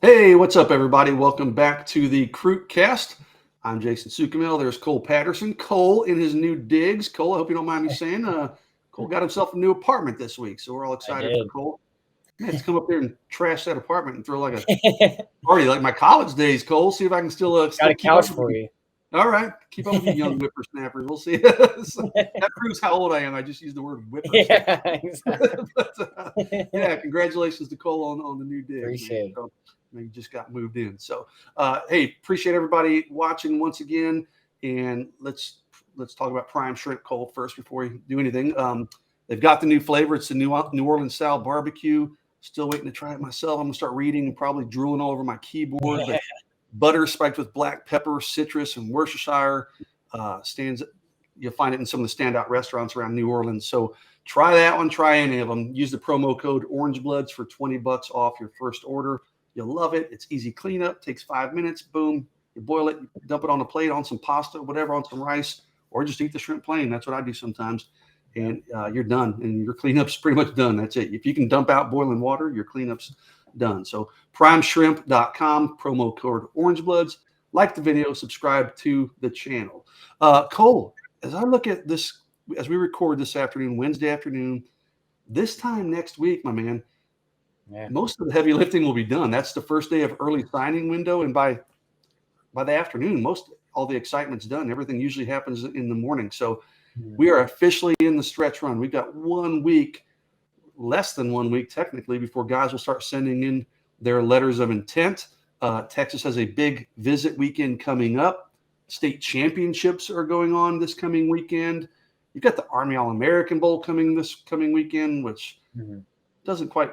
Hey, what's up, everybody? Welcome back to the Recruitcast. I'm Jason Sukamil. There's Cole Patterson. Cole in his new digs. Cole, I hope you don't mind me saying, Cole got himself a new apartment this week, so we're all I excited for did. Cole. Man, let's come up there and trash that apartment and throw like a party like my college days, Cole. See if I can still Got a keep up couch with for you. you. All right, keep up with you, young whippersnappers. We'll see. So that proves how old I am. I just used the word whippersnapper. Yeah, exactly. But yeah, congratulations to Cole on the new digs, man. Appreciate it. So, you just got moved in. So, hey, appreciate everybody watching once again, and let's talk about prime shrimp, Cole, first before we do anything. They've got the new flavor. It's the New Orleans style barbecue. Still waiting to try it myself. I'm gonna start reading and probably drooling all over my keyboard, but butter spiked with black pepper, citrus, and Worcestershire stands. You'll find it in some of the standout restaurants around New Orleans. So try that one. Try any of them. Use the promo code OrangeBloods for $20 off your first order. You'll love it. It's easy cleanup. Takes 5 minutes. Boom. You boil it. You dump it on a plate, on some pasta, whatever, on some rice, or just eat the shrimp plain. That's what I do sometimes. And you're done. And your cleanup's pretty much done. That's it. If you can dump out boiling water, your cleanup's done. So primeshrimp.com, promo code OrangeBloods. Like the video, subscribe to the channel. Cole, as I look at this, as we record this afternoon, Wednesday afternoon, this time next week, my man, most of the heavy lifting will be done. That's the first day of early signing window, and by the afternoon, all the excitement's done. Everything usually happens in the morning. So we are officially in the stretch run. We've got 1 week, less than 1 week technically, before guys will start sending in their letters of intent. Texas has a big visit weekend coming up. State championships are going on this coming weekend. You've got the Army All-American Bowl coming this coming weekend, which doesn't quite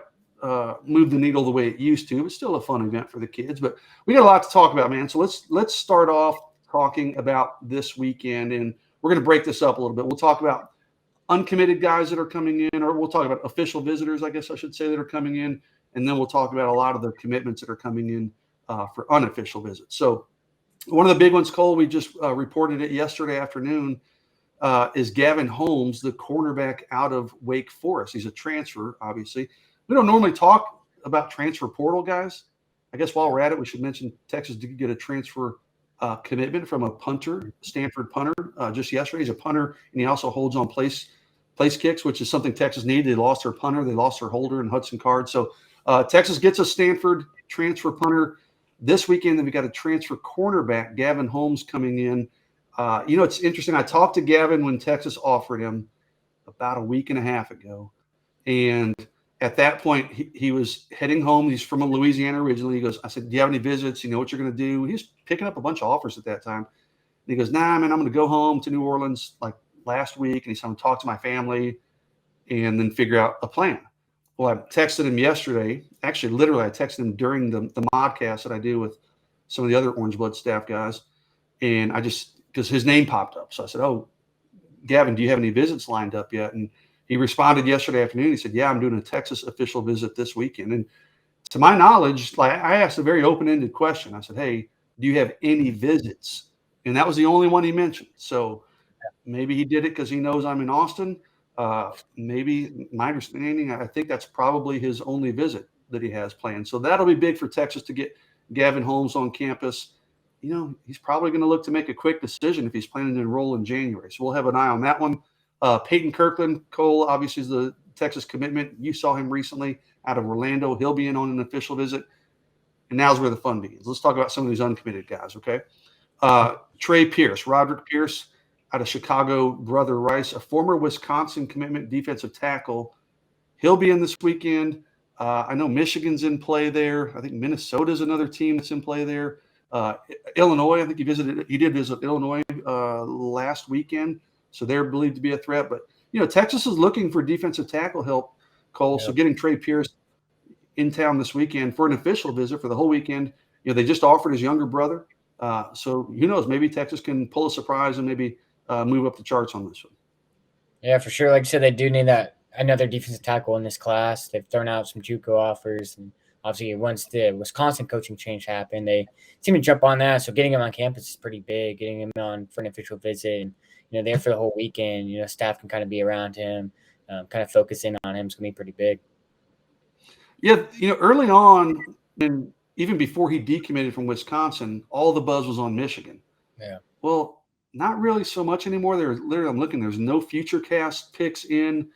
move the needle the way it used to. It's still a fun event for the kids. But we got a lot to talk about, man. So let's start off talking about this weekend, and we're going to break this up a little bit. We'll talk about uncommitted guys that are coming in, or we'll talk about official visitors, I guess I should say, that are coming in, and then we'll talk about a lot of the commitments that are coming in for unofficial visits. So one of the big ones, Cole, we just reported it yesterday afternoon, is Gavin Holmes, the cornerback out of Wake Forest. He's a transfer, obviously. We don't normally talk about transfer portal guys. I guess while we're at it, we should mention Texas did get a transfer commitment from a punter, Stanford punter, just yesterday. He's a punter, and he also holds on place kicks, which is something Texas needed. They lost their punter. They lost their holder and Hudson Card. So Texas gets a Stanford transfer punter. This weekend, then we got a transfer cornerback, Gavin Holmes, coming in. It's interesting. I talked to Gavin when Texas offered him about a week and a half ago. And at that point, he was heading home. He's from Louisiana originally. He goes, I said, do you have any visits? You know what you're going to do? He was picking up a bunch of offers at that time. And he goes, nah, man, I'm going to go home to New Orleans like last week. And he's going to talk to my family and then figure out a plan. Well, I texted him yesterday. Actually, literally, I texted him during the modcast that I do with some of the other Orange Blood staff guys. And because his name popped up. So I said, oh, Gavin, do you have any visits lined up yet? And he responded yesterday afternoon. He said, yeah, I'm doing a Texas official visit this weekend. And to my knowledge, like I asked a very open-ended question. I said, hey, do you have any visits? And that was the only one he mentioned. So maybe he did it because he knows I'm in Austin. Maybe my understanding, I think that's probably his only visit that he has planned. So that'll be big for Texas to get Gavin Holmes on campus. He's probably going to look to make a quick decision if he's planning to enroll in January. So we'll have an eye on that one. Peyton Kirkland, Cole, obviously is the Texas commitment. You saw him recently out of Orlando. He'll be in on an official visit. And now's where the fun begins. Let's talk about some of these uncommitted guys, okay? Trey Pierce, Roderick Pierce, out of Chicago, Brother Rice, a former Wisconsin commitment defensive tackle. He'll be in this weekend. I know Michigan's in play there. I think Minnesota's another team that's in play there. Illinois, I think he did visit Illinois last weekend. So they're believed to be a threat. But, Texas is looking for defensive tackle help, Cole. Yep. So getting Trey Pierce in town this weekend for an official visit for the whole weekend. They just offered his younger brother. So who knows? Maybe Texas can pull a surprise and maybe move up the charts on this one. Yeah, for sure. Like I said, they do need another defensive tackle in this class. They've thrown out some JUCO offers, and obviously once the Wisconsin coaching change happened, they seem to jump on that. So getting him on campus is pretty big. Getting him on for an official visit, and there for the whole weekend. Staff can kind of be around him, kind of focus in on him. It's gonna be pretty big. Yeah, early on, when even before he decommitted from Wisconsin, all the buzz was on Michigan. Yeah. Well, not really so much anymore. I'm looking, there's no future cast picks in.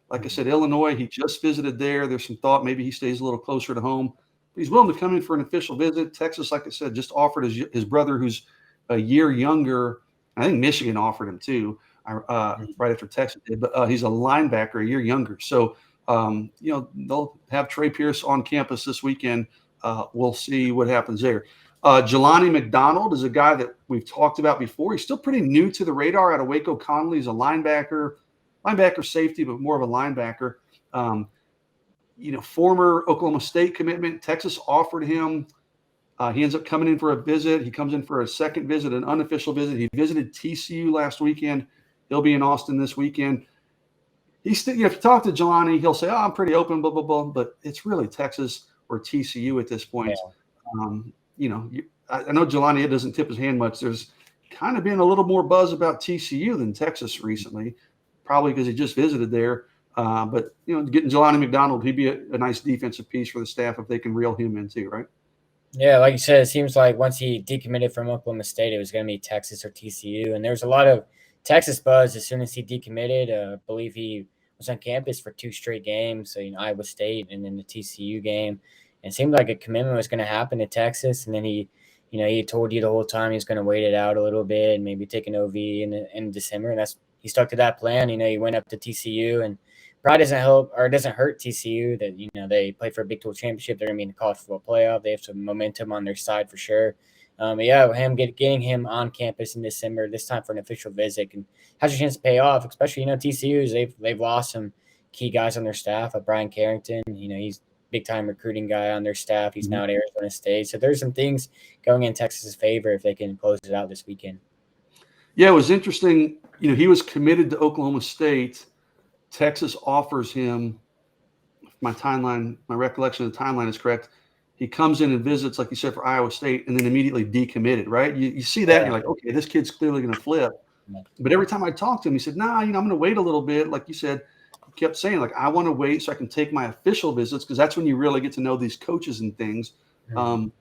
Like I said, Illinois, he just visited there. There's some thought maybe he stays a little closer to home. But he's willing to come in for an official visit. Texas, like I said, just offered his brother, who's a year younger. I think Michigan offered him too, right after Texas did. But he's a linebacker, a year younger. So, they'll have Trey Pierce on campus this weekend. We'll see what happens there. Jelani McDonald is a guy that we've talked about before. He's still pretty new to the radar out of Waco Connolly. He's a linebacker safety, but more of a linebacker. Former Oklahoma State commitment. Texas offered him. He ends up coming in for a visit. He comes in for a second visit, an unofficial visit. He visited TCU last weekend. He'll be in Austin this weekend. He's still, if you talk to Jelani, he'll say, "Oh, I'm pretty open, blah blah blah." But it's really Texas or TCU at this point. Yeah. I know Jelani, it doesn't tip his hand much. There's kind of been a little more buzz about TCU than Texas recently, probably because he just visited there. But getting Jelani McDonald, he'd be a nice defensive piece for the staff if they can reel him in too, right? Yeah, like you said, it seems like once he decommitted from Oklahoma State, it was going to be Texas or TCU. And there was a lot of Texas buzz as soon as he decommitted. I believe he was on campus for 2 straight games, so Iowa State and then the TCU game. And it seemed like a commitment was going to happen to Texas. And then he told you the whole time he was going to wait it out a little bit and maybe take an OV in December. And he stuck to that plan. He went up to TCU, and probably doesn't help or doesn't hurt TCU that they play for a Big 12 championship. They're going to be in the college football playoff. They have some momentum on their side for sure. But yeah, getting him on campus in December, this time for an official visit, and has a chance to pay off. Especially TCU's they've lost some key guys on their staff. Brian Carrington, he's big time recruiting guy on their staff. He's now at Arizona State. So there's some things going in Texas's favor if they can close it out this weekend. Yeah, it was interesting. He was committed to Oklahoma State. Texas offers him, if my recollection of the timeline is correct, he comes in and visits, like you said, for Iowa State, and then immediately decommitted, right? You see that, and you're like, okay, this kid's clearly going to flip. But every time I talked to him, he said, nah, I'm going to wait a little bit. Like you said, he kept saying, like, I want to wait so I can take my official visits, because that's when you really get to know these coaches and things. And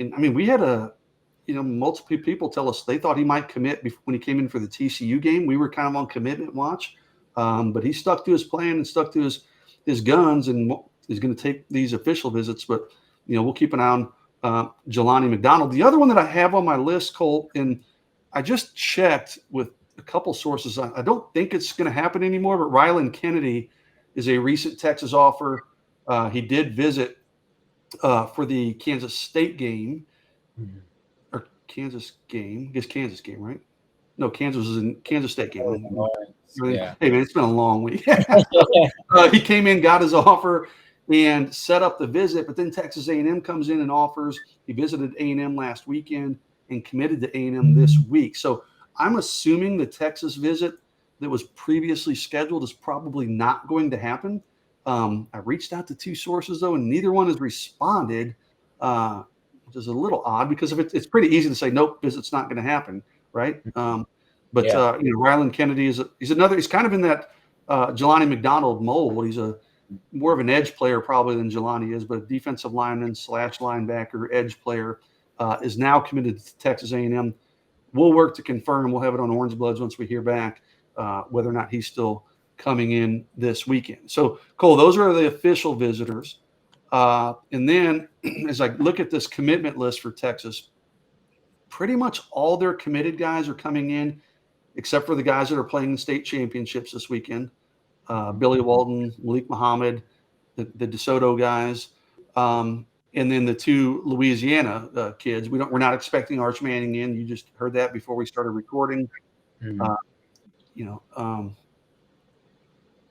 I mean, we had multiple people tell us they thought he might commit when he came in for the TCU game. We were kind of on commitment watch. But he stuck to his plan and stuck to his guns, and is going to take these official visits. But we'll keep an eye on Jelani McDonald. The other one that I have on my list, Cole, and I just checked with a couple sources. I don't think it's going to happen anymore. But Rylan Kennedy is a recent Texas offer. He did visit for the Kansas State game or Kansas game. I guess Kansas game, right? No, Kansas was in Kansas State game. Yeah. Hey man, it's been a long week. He came in, got his offer, and set up the visit. But then Texas A&M comes in and offers. He visited A&M last weekend and committed to A&M this week. So I'm assuming the Texas visit that was previously scheduled is probably not going to happen. I reached out to 2 sources though, and neither one has responded, which is a little odd because it's pretty easy to say nope, visit's not going to happen, right? But Rylan Kennedy he's kind of in that Jelani McDonald mold. He's more of an edge player probably than Jelani is, but a defensive lineman / linebacker, edge player, is now committed to Texas A&M. We'll work to confirm. We'll have it on Orange Bloods once we hear back whether or not he's still coming in this weekend. So, Cole, those are the official visitors. And then as I look at this commitment list for Texas, pretty much all their committed guys are coming in, except for the guys that are playing the state championships this weekend. Billy Walton, Malik Muhammad, the DeSoto guys, and then the 2 Louisiana kids. We're not expecting Arch Manning in. You just heard that before we started recording.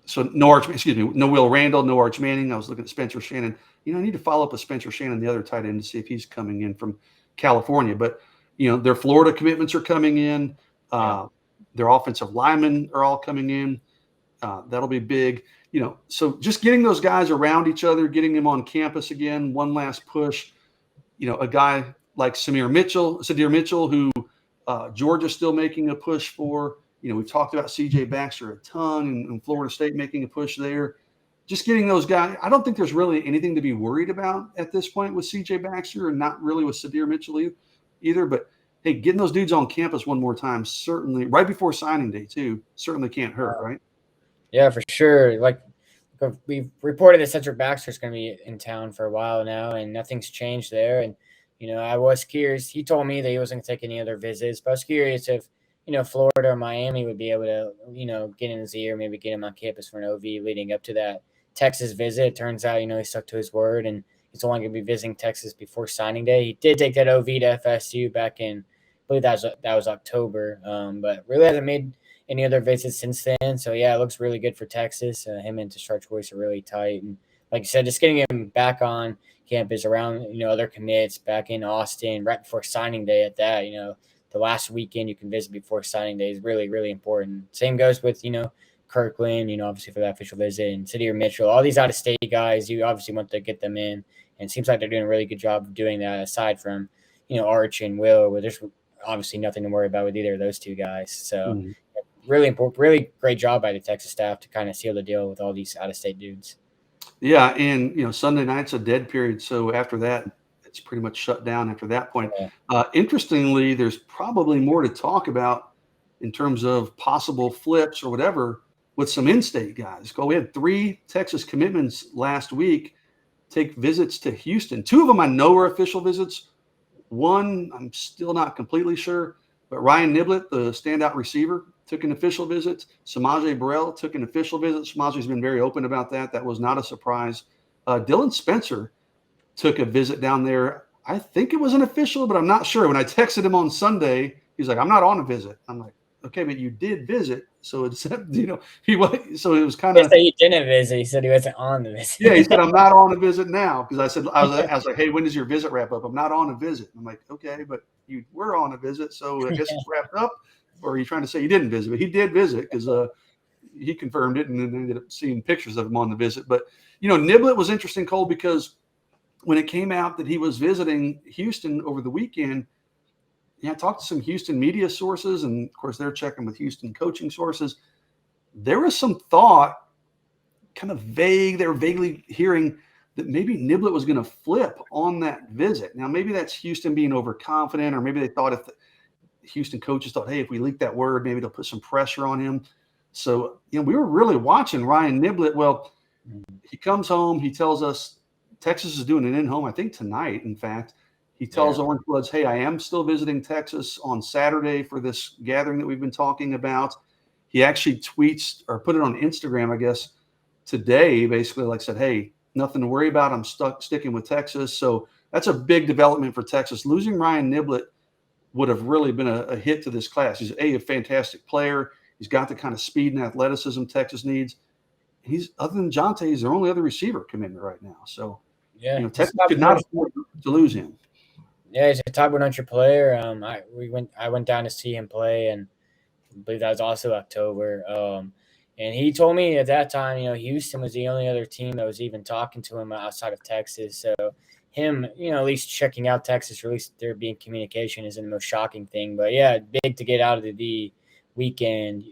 So no Will Randall, no Arch Manning. I was looking at Spencer Shannon. I need to follow up with Spencer Shannon, the other tight end, to see if he's coming in from California. But their Florida commitments are coming in. Their offensive linemen are all coming in. That'll be big. So just getting those guys around each other, getting them on campus again, one last push. A guy like Sadir Mitchell, who Georgia's still making a push for. We've talked about C.J. Baxter a ton, and Florida State making a push there. just getting those guys. I don't think there's really anything to be worried about at this point with CJ Baxter, and not really with Sadir Mitchell either. But hey, getting those dudes on campus one more time, certainly right before signing day too, certainly can't hurt, right? Yeah, for sure. Like we've reported that Cedric Baxter's going to be in town for a while now, and nothing's changed there. And I was curious. He told me that he wasn't going to take any other visits, but I was curious if Florida or Miami would be able to get in his ear, maybe get him on campus for an OV leading up to that Texas visit. It turns out he stuck to his word, and he's only going to be visiting Texas before signing day. He did take that OV to FSU back in, I believe that was October, but really hasn't made any other visits since then. So yeah, it looks really good for Texas. Him and Tashard Choice are really tight, and like you said, just getting him back on campus around other commits back in Austin right before signing day. At that, the last weekend you can visit before signing day is really, really important. Same goes with Kirkland, obviously for that official visit, and Sadir Mitchell. All these out of state guys, you obviously want to get them in, and it seems like they're doing a really good job of doing that. Aside from Arch and Will, where there's obviously nothing to worry about with either of those two guys. So. Mm-hmm. Really important, really great job by the Texas staff to kind of seal the deal with all these out-of-state dudes. Yeah, and Sunday night's a dead period, so after that, it's pretty much shut down after that point. Yeah. Interestingly, there's probably more to talk about in terms of possible flips or whatever with some in-state guys. We had 3 Texas commitments last week take visits to Houston. 2 of them I know are official visits. One I'm still not completely sure, but Ryan Niblett, the standout receiver, took an official visit. Samaje Burrell took an official visit. Samaje's been very open about that. That was not a surprise. Dylan Spencer took a visit down there. I think it was an official, but I'm not sure. When I texted him on Sunday, he's like, I'm not on a visit. I'm like, okay, but you did visit. So it's, he was, so it was kind of. He didn't visit. He said he wasn't on the visit. Yeah, he said, I'm not on a visit now. Because I was like, hey, when does your visit wrap up? I'm not on a visit. I'm like, okay, but you were on a visit. So I guess it's wrapped up. Or are you trying to say he didn't visit? But he did visit because he confirmed it and then ended up seeing pictures of him on the visit. But, Niblett was interesting, Cole, because when it came out that he was visiting Houston over the weekend, I talked to some Houston media sources, and, of course, they're checking with Houston coaching sources. There was some thought, kind of vague, they were vaguely hearing that maybe Niblett was going to flip on that visit. Now, maybe that's Houston being overconfident, or maybe they thought if the Houston coaches thought, hey, if we leak that word, maybe they'll put some pressure on him. So, we were really watching Ryan Niblett. Well, he comes home. He tells us Texas is doing an in-home, I think tonight, in fact. He tells Orange Bloods, hey, I am still visiting Texas on Saturday for this gathering that we've been talking about. He actually tweets or put it on Instagram, I guess, today, basically like said, hey, nothing to worry about. I'm sticking with Texas. So that's a big development for Texas. Losing Ryan Niblett would have really been a hit to this class. He's a fantastic player. He's got the kind of speed and athleticism Texas needs. He's, other than Jonte, he's their only other receiver commitment right now. So, Texas could not afford to lose him. Yeah, he's a top 100 player. I went down to see him play, and I believe that was also October. And he told me at that time, Houston was the only other team that was even talking to him outside of Texas. So him, at least checking out Texas, or at least there being communication, isn't the most shocking thing. But yeah, big to get out of the weekend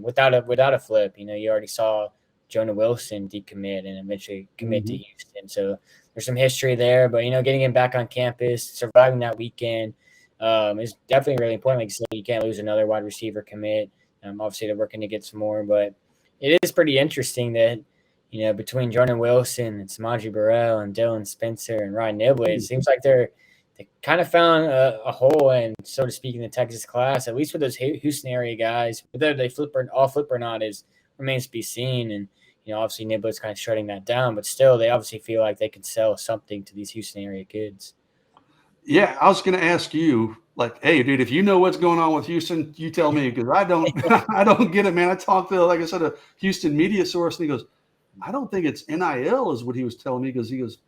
without a flip. You already saw Jonah Wilson decommit and eventually commit to Houston. So there's some history there. But getting him back on campus, surviving that weekend is definitely really important. Like you said, you can't lose another wide receiver commit. Obviously, they're working to get some more, but it is pretty interesting that between Jordan Wilson and Samaje Burrell and Dylan Spencer and Ryan Niblett, it seems like they kind of found a hole in, so to speak, in the Texas class, at least with those Houston area guys. Whether they flip or not remains to be seen. And obviously Niblett's kind of shutting that down, but still, they obviously feel like they can sell something to these Houston area kids. Yeah, I was going to ask you, like, hey, dude, if you know what's going on with Houston, you tell me, because I don't, I don't get it, man. I talked to, like I said, a Houston media source, and he goes, I don't think it's NIL, is what he was telling me, because he goes,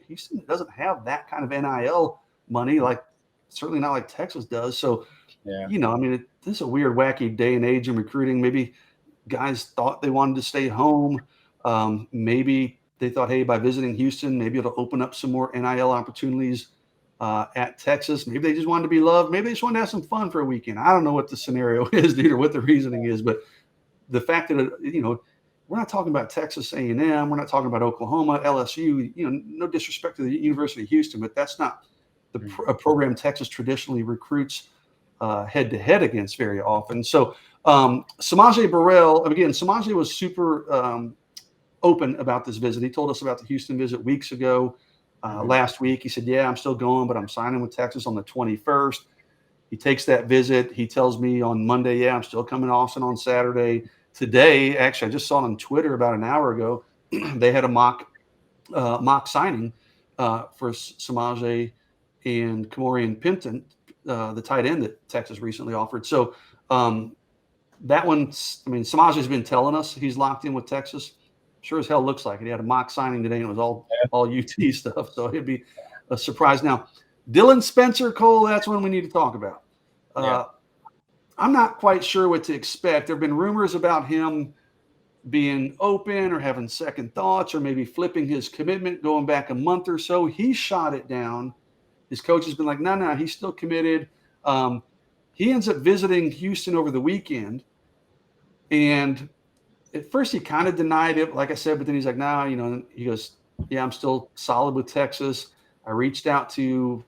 Houston doesn't have that kind of NIL money, like certainly not like Texas does. So, yeah, this is a weird, wacky day and age in recruiting. Maybe guys thought they wanted to stay home. Maybe they thought, hey, by visiting Houston, maybe it'll open up some more NIL opportunities at Texas. Maybe they just wanted to be loved. Maybe they just wanted to have some fun for a weekend. I don't know what the scenario is, dude, or what the reasoning is, but the fact that, we're not talking about Texas A&M. We're not talking about Oklahoma, LSU. No disrespect to the University of Houston, but that's not a program Texas traditionally recruits head to head against very often. So Samaje Burrell, again, Samaje was super open about this visit. He told us about the Houston visit weeks ago. Last week, he said, "Yeah, I'm still going, but I'm signing with Texas on the 21st." He takes that visit. He tells me on Monday, "Yeah, I'm still coming to Austin on Saturday." Today, actually, I just saw on Twitter about an hour ago, they had a mock signing for Samaje and Kamorian Pimpton, the tight end that Texas recently offered. So that one, I mean, Samaje's been telling us he's locked in with Texas. Sure as hell looks like it. He had a mock signing today, and it was all UT stuff. So it'd be a surprise. Now, Dylan Spencer, Cole, that's one we need to talk about. I'm not quite sure what to expect. There have been rumors about him being open or having second thoughts or maybe flipping his commitment, going back a month or so. He shot it down. His coach has been like, no, he's still committed. He ends up visiting Houston over the weekend. And at first he kind of denied it, like I said, but then he's like, no, he goes, yeah, I'm still solid with Texas. I reached out to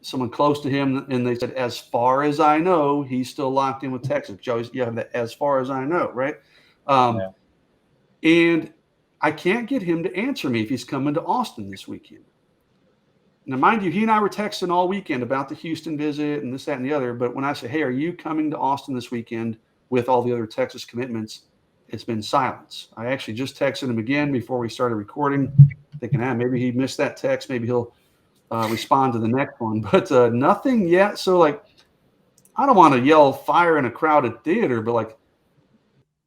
someone close to him, and they said, as far as I know, he's still locked in with Texas. You have that as far as I know, right? And I can't get him to answer me if he's coming to Austin this weekend. Now, mind you, he and I were texting all weekend about the Houston visit and this, that, and the other. But when I say, hey, are you coming to Austin this weekend with all the other Texas commitments, it's been silence. I actually just texted him again before we started recording, thinking, maybe he missed that text. Maybe he'll respond to the next one. But nothing yet. So, I don't want to yell fire in a crowded theater, but,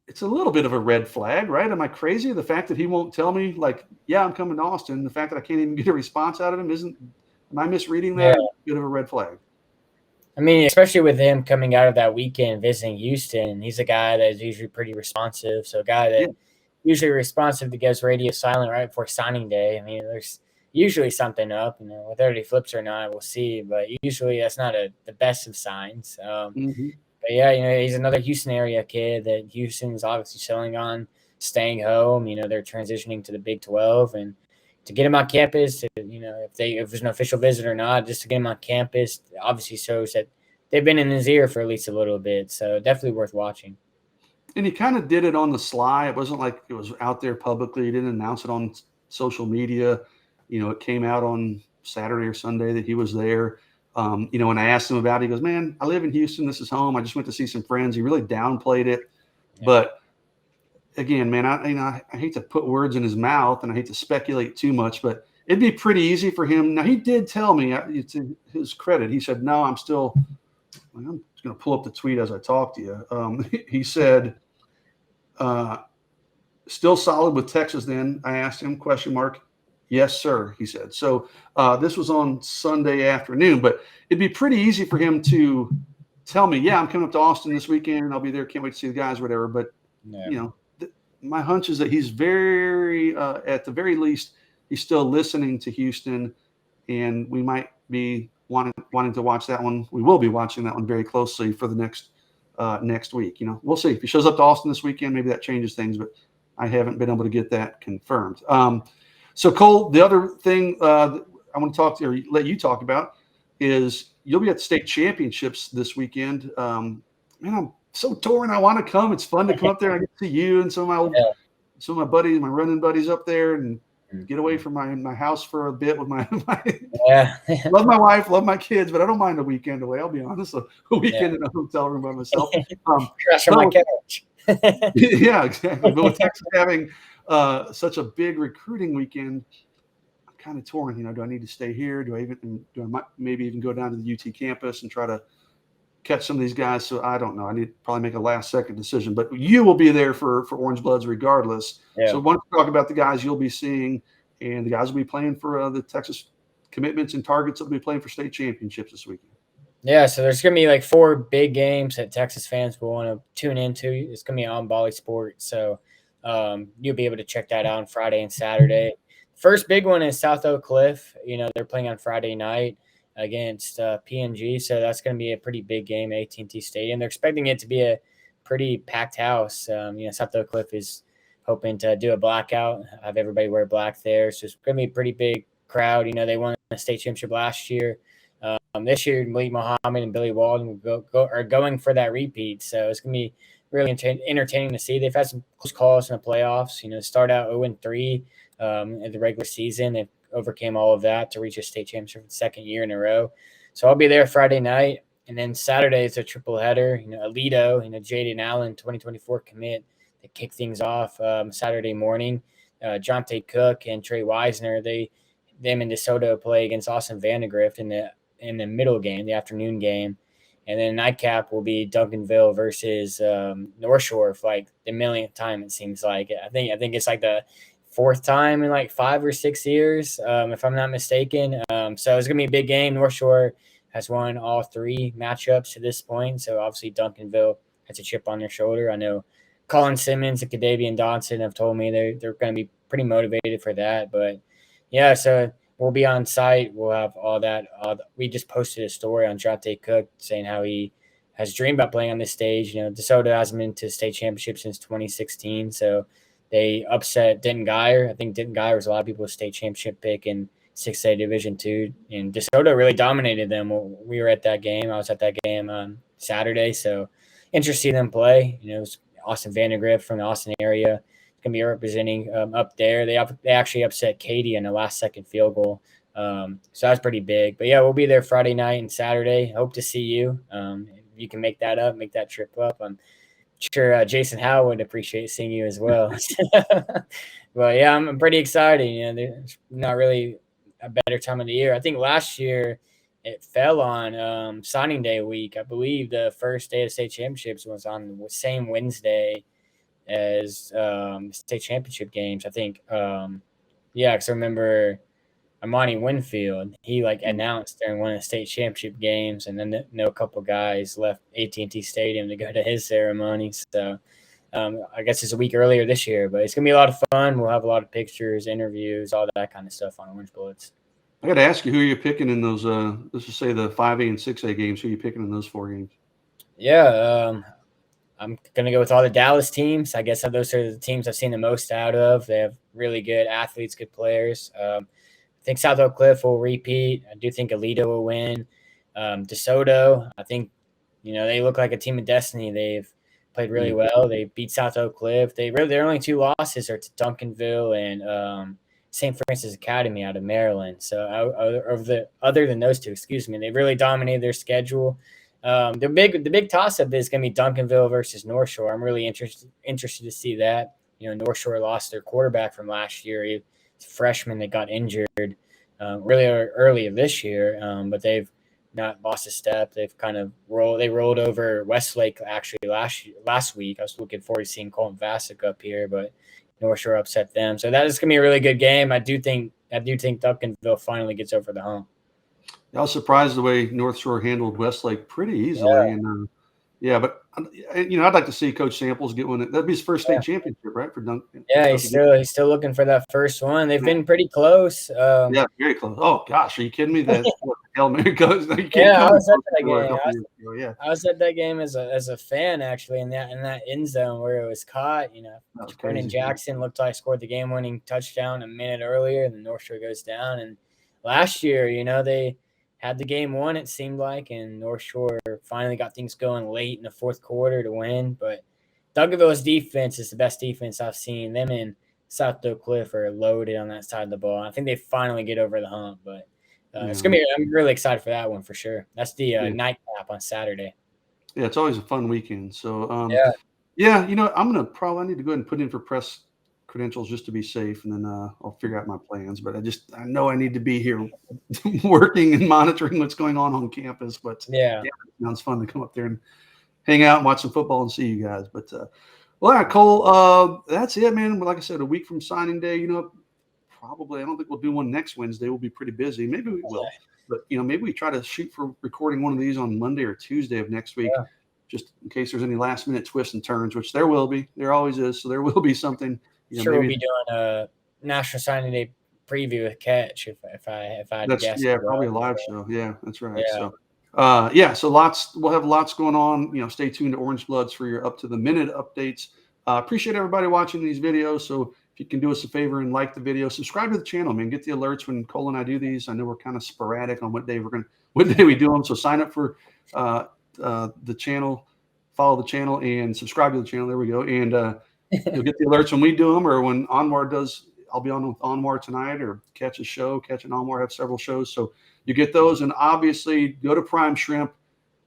it's a little bit of a red flag, right? Am I crazy? The fact that he won't tell me, yeah, I'm coming to Austin, the fact that I can't even get a response out of him am I misreading that? Yeah. A bit of a red flag. I mean, especially with him coming out of that weekend visiting Houston, he's a guy that is usually pretty responsive. So a guy that usually responsive to goes radio silent right before signing day. I mean, there's usually something up, whether he flips or not, we'll see. But usually that's not the best of signs. But yeah, he's another Houston area kid that Houston's obviously selling on staying home. They're transitioning to the Big 12, and to get him on campus, if there's an official visit or not, just to get him on campus, obviously shows that they've been in his ear for at least a little bit. So definitely worth watching. And he kind of did it on the sly. It wasn't like it was out there publicly. He didn't announce it on social media. It came out on Saturday or Sunday that he was there. When I asked him about it, he goes, man, I live in Houston. This is home. I just went to see some friends. He really downplayed it. Yeah. But again, man, I hate to put words in his mouth and I hate to speculate too much, but it'd be pretty easy for him. Now, he did tell me, to his credit, he said, no, I'm just going to pull up the tweet as I talk to you. He said, still solid with Texas then? I asked him, ? Yes, sir, he said. So this was on Sunday afternoon, but it'd be pretty easy for him to tell me, yeah, I'm coming up to Austin this weekend and I'll be there. Can't wait to see the guys, whatever. But, my hunch is that he's very, at the very least, he's still listening to Houston, and we might be wanting to watch that one. We will be watching that one very closely for the next week. We'll see. If he shows up to Austin this weekend, maybe that changes things, but I haven't been able to get that confirmed. So, Cole, the other thing I want to talk to you, or let you talk about, is you'll be at the state championships this weekend. Man, I'm so torn. I want to come. It's fun to come up there and get to see you and some of my buddies, my running buddies up there, and get away from my house for a bit with my love my wife, love my kids, but I don't mind a weekend away. I'll be honest, a weekend in a hotel room by myself. Crash on my couch. Yeah, exactly. But with Texas having such a big recruiting weekend, I'm kind of torn. Do I need to stay here? Do I maybe even go down to the UT campus and try to catch some of these guys? So I don't know. I need to probably make a last second decision. But you will be there for Orange Bloods regardless. Yeah. So why don't you talk about the guys you'll be seeing, and the guys will be playing for the Texas commitments and targets that will be playing for state championships this weekend. Yeah, so there's going to be 4 big games that Texas fans will want to tune into. It's going to be on Bally Sports, so you'll be able to check that out on Friday and Saturday. First big one is South Oak Cliff. They're playing on Friday night against PNG, so that's going to be a pretty big game at AT&T Stadium. They're expecting it to be a pretty packed house. South Oak Cliff is hoping to do a blackout, have everybody wear black there. So it's going to be a pretty big crowd. They won the state championship last year. This year, Malik Muhammad and Billy Walden are going for that repeat. So it's going to be really entertaining to see. They've had some close calls in the playoffs. Start out 0-3 in the regular season. They overcame all of that to reach a state championship for the second year in a row. So I'll be there Friday night. And then Saturday is a triple header. Alito, Jaden Allen, 2024 commit, to kick things off Saturday morning. Jonte Cook and Trey Wisner, them and DeSoto play against Austin Vandegrift in the middle game, the afternoon game. And then nightcap will be Duncanville versus North Shore for like the millionth time, it seems like. I think it's like the fourth time in like 5 or 6 years, if I'm not mistaken. So it's going to be a big game. North Shore has won all 3 matchups to this point. So obviously Duncanville has a chip on their shoulder. I know Colin Simmons and Kadavian Dodson have told me they're going to be pretty motivated for that. But yeah, so we'll be on site. We'll have all that. We just posted a story on Jonte Cook saying how he has dreamed about playing on this stage. DeSoto hasn't been to state championship since 2016. So they upset Denton Geyer. I think Denton Geyer was a lot of people's state championship pick in 6A Division II. And DeSoto really dominated them. We were at that game. I was at that game on Saturday. So interesting to them play. It was Austin Vandegrift from the Austin area. Going to be representing up there. They actually upset Katy in a last-second field goal. So that's pretty big. But, yeah, we'll be there Friday night and Saturday. Hope to see you. If you can make that trip up. I'm sure Jason Howe would appreciate seeing you as well. But, yeah, I'm pretty excited. There's not really a better time of the year. I think last year it fell on signing day week. I believe the first day of state championships was on the same Wednesday as state championship games. I think, because I remember Amani Winfield, he announced during one of the state championship games, and then a couple guys left AT&T Stadium to go to his ceremony. So I guess it's a week earlier this year, but it's gonna be a lot of fun. We'll have a lot of pictures, interviews, all that kind of stuff on Orange Bullets. I got to ask you, who are you picking in those? Let's just say the 5A and 6A games. Who are you picking in those 4 games? Yeah, I'm going to go with all the Dallas teams. I guess those are the teams I've seen the most out of. They have really good athletes, good players. I think South Oak Cliff will repeat. I do think Alito will win. DeSoto, I think, they look like a team of destiny. They've played really well. They beat South Oak Cliff. Their only 2 losses are to Duncanville and St. Francis Academy out of Maryland. So other than those 2, they really dominated their schedule. The big toss-up is going to be Duncanville versus North Shore. I'm really interested to see that. North Shore lost their quarterback from last year. He's a freshman that got injured really early this year, but they've not lost a step. They've kind of rolled over Westlake actually last week. I was looking forward to seeing Colton Vasic up here, but North Shore upset them. So that is going to be a really good game. I do think Duncanville finally gets over the hump. I was surprised the way North Shore handled Westlake pretty easily. Yeah. But I'd like to see Coach Samples get one. That'd be his first state championship, right? For Duncan. Yeah, he's still looking for that first one. They've been pretty close. Yeah, very close. Oh gosh, are you kidding me? That Hail Mary goes. I was at that game. I was at that game as a fan actually in that end zone where it was caught. Brennan Jackson looked like scored the game-winning touchdown a minute earlier, and the North Shore goes down. And last year, they had the game won, it seemed like, and North Shore finally got things going late in the fourth quarter to win. But Duncanville's defense is the best defense I've seen. Them and South Oak Cliff are loaded on that side of the ball. I think they finally get over the hump, but it's gonna be. I'm really excited for that one for sure. That's the nightcap on Saturday. Yeah, it's always a fun weekend. So I need to go ahead and put in for press credentials just to be safe, and then I'll figure out my plans. But I know I need to be here working and monitoring what's going on campus. But it sounds fun to come up there and hang out and watch some football and see you guys. But all right, Cole, that's it, man. Like I said, a week from signing day, probably I don't think we'll do one next Wednesday. We'll be pretty busy. Maybe we will, but maybe we try to shoot for recording one of these on Monday or Tuesday of next week. Just in case there's any last minute twists and turns, which there will be. There always is. So there will be something. We'll be doing a National Signing Day preview with Catch if I had to guess. Yeah, probably a live show. Yeah, that's right. Yeah. So we'll have lots going on. Stay tuned to Orange Bloods for your up to the minute updates. Appreciate everybody watching these videos. So if you can do us a favor and like the video, subscribe to the channel, man. Get the alerts when Cole and I do these. I know we're kind of sporadic on what day we do them. So sign up for the channel, follow the channel, and subscribe to the channel. There we go. And you'll get the alerts when we do them, or when Anwar does. I'll be on with Anwar tonight, or catch an Anwar, have several shows. So you get those. And obviously go to Prime Shrimp.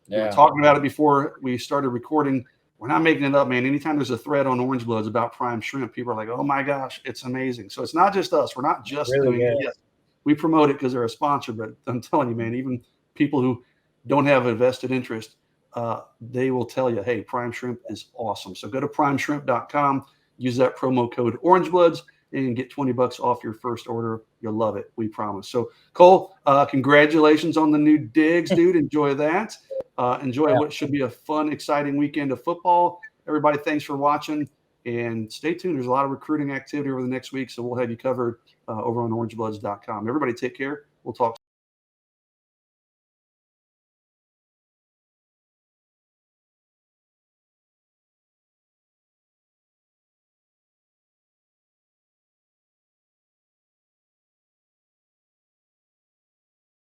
We were talking about it before we started recording. We're not making it up, man. Anytime there's a thread on Orange Bloods about Prime Shrimp, people are like, oh my gosh, it's amazing. So it's not just us. We're not just doing it. Yes, we promote it because they're a sponsor, but I'm telling you, man, even people who don't have a vested interest, they will tell you, hey, Prime Shrimp is awesome. So go to primeshrimp.com, use that promo code Orange Bloods, and get $20 off your first order. You'll love it. We promise. So Cole, congratulations on the new digs, dude. Enjoy that. Enjoy what should be a fun, exciting weekend of football. Everybody, thanks for watching, and stay tuned. There's a lot of recruiting activity over the next week, so we'll have you covered over on orangebloods.com. Everybody take care. We'll talk.